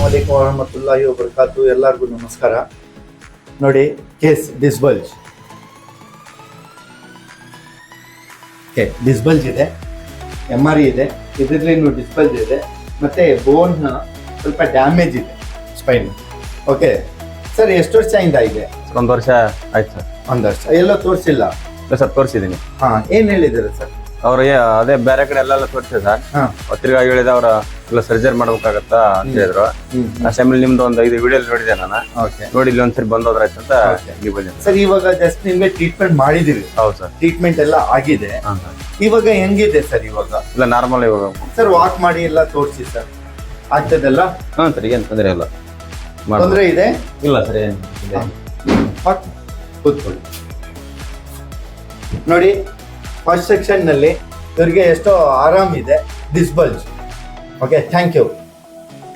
ಅಲೈಕುಂ ವರಹಮತುಲ್ಲಾಹಿ ವಬರಕಾತು. ಎಲ್ಲರಿಗೂ ನಮಸ್ಕಾರ. ನೋಡಿ, ಕೇಸ್ ಡಿಸ್ಬಲ್ಜ್ ಇದೆ, MRE ಇದೆ, ಇದರಲ್ಲಿ ಡಿಸ್ಬಲ್ಜ್ ಇದೆ, ಮತ್ತೆ ಬೋನ್ ಸ್ವಲ್ಪ ಡ್ಯಾಮೇಜ್ ಇದೆ, ಸ್ಪೈನ್. ಓಕೆ ಸರ್, ಎಷ್ಟು ವರ್ಷದಿಂದ ಇದೆ? 1 ವರ್ಷ ಆಯ್ತು ಸರ್. 1 ವರ್ಷ ಎಲ್ಲ ತೋರಿಸಿಲ್ಲ ಸರ್? ತೋರಿಸಿದ್ದೀನಿ. ಏನ್ ಹೇಳಿದಾರೆ ಸರ್? ಅವ್ರಿಗೆ ಅದೇ ಬೇರೆ ಕಡೆ ಎಲ್ಲ ತೋರಿಸಿದೆ ಸರ್. ತಿರ್ಗಾ ಹೇಳಿದ ಅವ್ರ ಎಲ್ಲ ಸರ್ಜರಿ ಮಾಡ್ಬೇಕಾಗತ್ತಾ ಅಂತ ಹೇಳಿದ್ರು. ಆ ಟೈಮಲ್ಲಿ ನಿಮ್ದು ಒಂದು 5 ವಿಡಿಯೋ ನೋಡಿದೆ ನಾನು. ನೋಡಿ ಇಲ್ಲಿ ಒಂದ್ಸರಿ ಬಂದೋದ್ರಾಯ್ತು ಅಂತ ಇಲ್ಲಿ ಬಂದಿದ್ದೆ ಸರ್. ಇವಾಗ ಜಸ್ಟ್ ನಿಮ್ಗೆ ಟ್ರೀಟ್ಮೆಂಟ್ ಮಾಡಿದೀವಿ. ಹೌದು ಸರ್, ಟ್ರೀಟ್ಮೆಂಟ್ ಎಲ್ಲ ಆಗಿದೆ. ಇವಾಗ ಹೆಂಗಿದೆ ಸರ್? ಇವಾಗ ಇಲ್ಲ ನಾರ್ಮಲ್. ಇವಾಗ ಸರ್ ವಾಕ್ ಮಾಡಿ ಎಲ್ಲ ತೋರಿಸಿ ಸರ್, ಆಗ್ತದಲ್ಲ? ಸರ್, ಏನ್ ತೊಂದರೆ ಇಲ್ಲ. ತೊಂದರೆ ಇದೆ? ಇಲ್ಲ ಸರ್, ಏನ್ ಕೂತ್ಕೊಳ್ಳಿ. ನೋಡಿ, ಫಸ್ಟ್ ಸೆಕ್ಷನ್ ನಲ್ಲಿ ಇವ್ರಿಗೆ ಎಷ್ಟೋ ಆರಾಮ್ ಇದೆ. ಡಿಸ್ಬಲ್ಜ್. Okay, thank you.